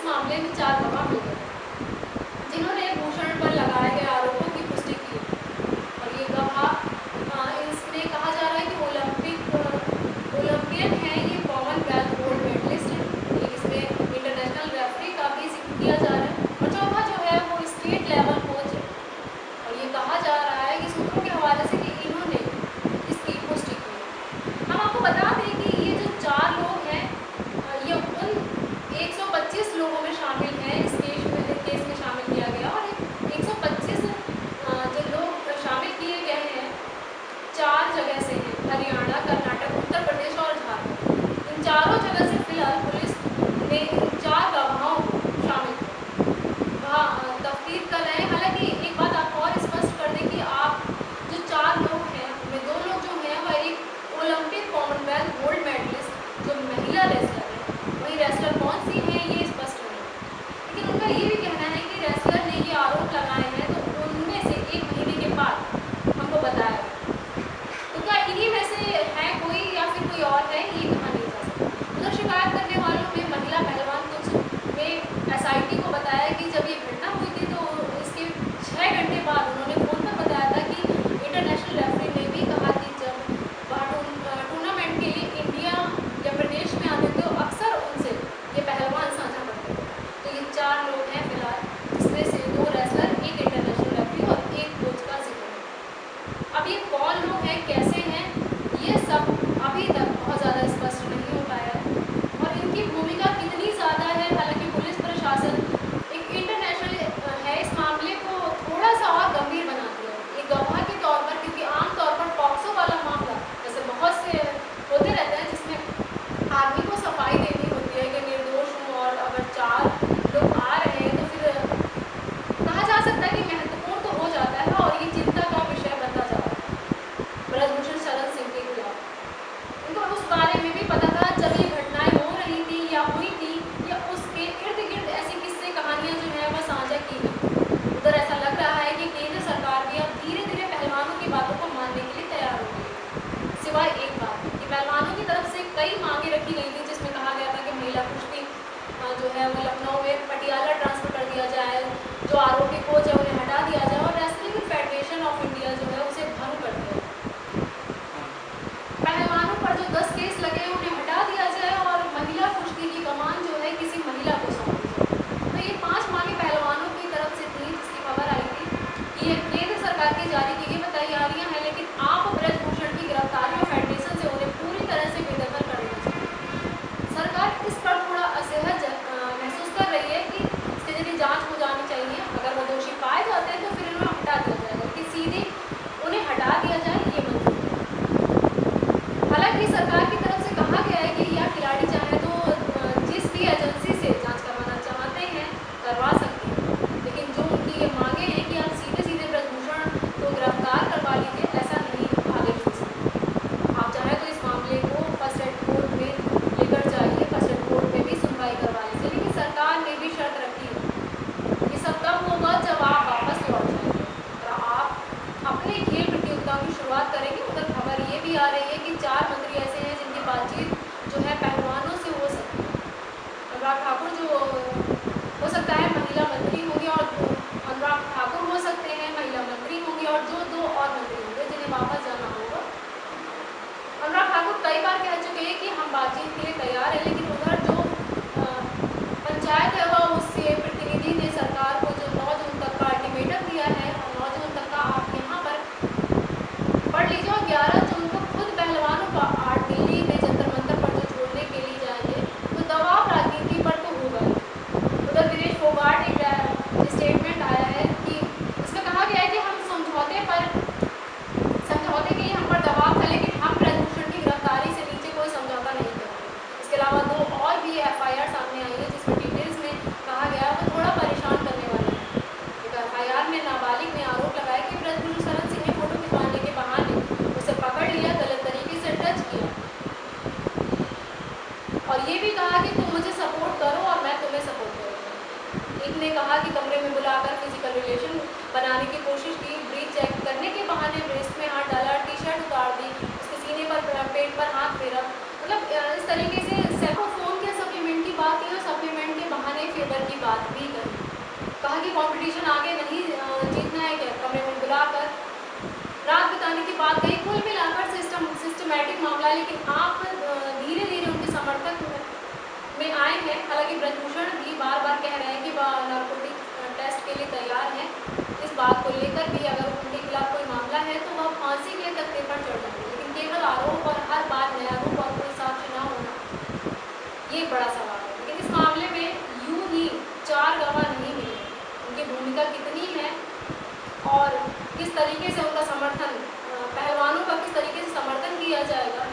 मामले में 4 गवाह मिल गए जिन्होंने भूषण पर लगाए गए आरोपों की पुष्टि की। और ये गवाह इसमें कहा जा रहा है कि ओलंपियन है, ये कॉमनवेल्थ गोल्ड मेडलिस्ट है, इसमें इंटरनेशनल रेफरी का भी जिक्र किया जा रहा है। और चौथा जो है वो स्टेट लेवल कोच है। और ये कहा जा रहा है कि सूत्रों के हवाले से कि इन्होंने इसकी पुष्टि की। हम आपको बता दें कि ये जो 4 लोग हैं ये उन 125 लोगों में शामिल हैं, इस केस में शामिल किया गया। और 125 जो लोग शामिल किए गए हैं 4 जगह से हैं, हरियाणा, कर्नाटक, उत्तर प्रदेश और झारखंड। इन चारों जगह से फिलहाल पुलिस ने इन 4 गवाहों को शामिल किया, वहाँ तफ्तीश कर रहे हैं। हालांकि एक बात आपको और स्पष्ट कर दें कि आप जो 4 लोग हैं उनमें 2 लोग जो हैं वह एक ओलंपिक कॉमनवेल्थ गोल्ड मेडलिस्ट जो महिला रेसलर है, वही रेसलर कौन सी है ये स्पष्ट नहीं है। लेकिन उनका ये भी कहना है कि रेसलर ने ये आरोप लगाए हैं तो उनमें से 1 महीने के बाद हमको बताया गया। तो क्या इन्हीं में से है कोई या फिर कोई और है, ये कहा नहीं जा सकता। उधर शिकायत करने वालों में महिला पहलवान कुछ में एसआईटी को बताया कि जब ये घटना हुई थी तो इसके 6 घंटे बाद उन्होंने फोन पर बताया था कि इंटरनेशनल रेफरी ने भी कहा कि जब वह टूर्नामेंट के लिए इंडिया या प्रदेश में आते थे तो अक्सर उनसे ये पहलवान साझा करते थे। तो ये 4 लोग हैं फिलहाल, जिसमें से 2 रेसलर, 1 इंटरनेशनल रेफरी और 1 कोच का जिक्र है। अब ये कौन लोग हैं, कैसे हैं, ये सब अभी तक बहुत ज़्यादा स्पष्ट नहीं हो पाया है। और इनकी भूमिका कितनी ज़्यादा है, हालांकि पुलिस प्रशासन एक इंटरनेशनल है इस मामले को थोड़ा सा और गंभीर बना दिया है एक गवाह के तौर पर, क्योंकि आमतौर पर पॉक्सो वाला मामला जैसे बहुत से होते रहते हैं जिसमें आदमी को सफाई देनी होती है कि निर्दोष हूँ, और अगर 4 लोग आ रहे हैं तो फिर कहा जा सकता है कि महत्वपूर्ण तो हो जाता है और ये चिंता का विषय बनता जा रहा है ब्रजभूषण शरण सिंह के खिलाफ। उनको उस बारे में भी पता था जब ये घटनाएं हो रही थी या हुई थी, या उसके इर्द गिर्द ऐसी किस्से कहानियां जो है वह साझा की गई। उधर ऐसा लग रहा है कि केंद्र सरकार भी अब धीरे धीरे पहलवानों की बातों को मानने के लिए तैयार हो गई है। सिवाय एक बात कि पहलवानों की तरफ से कई मांगे रखी गई थी, जिसमें कहा गया था कि महिला कुश्ती जो है वो लखनऊ में पटियाला ट्रांसफर कर दिया जाए, जो आरोपी कोच है उन्हें हटा दिया जाए और रेसलिंग फेडरेशन ऑफ इंडिया जो है उसे भंग कर दिया जाए। पहलवानों पर जो 10 केस लगे हैं उन्हें हटा दिया जाए और महिला कुश्ती की कमान जो है किसी महिला को सौंप दी जाए। तो ये 5 मांगे पहलवानों की तरफ से थी, जिसकी खबर आई थी कि ये केंद्र सरकार की जारी की गई तैयारियां हैं, लेकिन आप ब्रजभूषण की गिरफ्तारी और फेडरेशन से उन्हें पूरी तरह से बेदखल कर देना चाहिए। सरकार इस पर थोड़ा असहज महसूस कर रही है कि इसके जरिए जांच हो जानी चाहिए। अगर वो दोषी पाए जाते हैं तो फिर इन्हें हटा दिया जाएगा, कि सीधे उन्हें हटा दिया जाए ये मंजूर है। हालांकि सरकार की तरफ से कहा गया है कि यह खिलाड़ी चाहे तो जिस भी एजेंसी से जांच करवाना चाहते हैं करवा सकते हैं, लेकिन जो उनकी ये मांगे हैं कि आप सीधे सीधे ब्रजभूषण को गिरफ्तार करवा लीजिए, ऐसा नहीं आगे हो सकता। आप चाहे तो इस मामले को फर्स्ट एड कोर्ट में लेकर जाइए, फर्स्ट एड कोर्ट में भी सुनवाई करवा लीजिए, लेकिन सरकार ने भी शर्त रखी है। ये सब तब होगा जब आप वापस लौट जाएंगे और आप अपने खेल प्रतियोगिताओं की शुरुआत करेंगे। उधर खबर ये भी आ रही है कि 4 मंत्री ऐसे हैं जिनकी बातचीत जो है पहलवानों से हो सकती है। अनुराग ठाकुर जो हो सकता है महिला मंत्री होंगे, और अनुराग ठाकुर हो सकते हैं महिला मंत्री होंगे, और जो 2 और मंत्री होंगे जिन्हें वापस जाना होगा। अनुराग ठाकुर कई बार कह चुके हैं कि हम बातचीत के लिए तैयार हैं, लेकिन उधर जो पंचायत है वह उससे प्रतिनिधि ने सरकार को जो 9 जून तक का अल्टीमेटम दिया है, और 9 जून तक का आप यहाँ पर पढ़ लीजिए, और 11 जून को खुद पहलवानों का आर्ट दिल्ली में जंतर मंतर पर जो छोड़ने के लिए जाएंगे, तो दबाव राजनीति पर तो होगा। उधर दिनेश फोगाट एक स्टेटमेंट आया है कि इसमें कहा गया है कि हम समझौते के लिए हम पर दबाव था, लेकिन हम ब्रजभूषण की गिरफ्तारी से नीचे कोई समझौता नहीं करेंगे। इसके अलावा 2 और भी FIR सामने आई है, जिसमें डिटेल्स में कहा गया है वो थोड़ा परेशान करने वाला है। एक FIR में नाबालिग ने आरोप लगाया कि ब्रजभूषण शरण सिंह ने फोटो खिंचवाने के बहाने उसे पकड़ लिया, गलत तरीके से टच किया, और ये भी कहा कि तुम मुझे सपोर्ट करो और मैं तुम्हें सपोर्ट करूँगा। एक ने कहा कि कमरे में बुलाकर फिजिकल रिलेशन बनाने की कोशिश की, ब्रीथ चेक करने के बहाने ब्रेस्ट में हाथ डाला, टी-शर्ट उतार दी, उसके सीने पर पेट पर हाथ फेरा। मतलब इस तरीके से फोन के सप्लीमेंट की बात की और सप्लीमेंट के बहाने फेवर बात भी कही। कहा कि कंपटीशन आगे नहीं जीतना है क्या, कमरे में बुलाकर रात बिताने की बात कही। कुल मिलाकर सिस्टमैटिक मामला, लेकिन आप धीरे धीरे उनके समर्थक में आए हैं। हालांकि ब्रजभूषण भी बार बार कह रहे हैं कि वह नारकोटिक टेस्ट के लिए तैयार हैं। इस बात को लेकर भी अगर उनके खिलाफ कोई मामला है तो वह फांसी के तख्ते पर चढ़ जाएंगे, लेकिन केवल आरोप और हर बात नया आरोप और कोई साक्ष्य न होना, ये एक बड़ा सवाल है। लेकिन इस मामले में यूं ही 4 गवाह नहीं मिले, उनकी भूमिका कितनी है और किस तरीके से उनका समर्थन, पहलवानों का किस तरीके से समर्थन किया जाएगा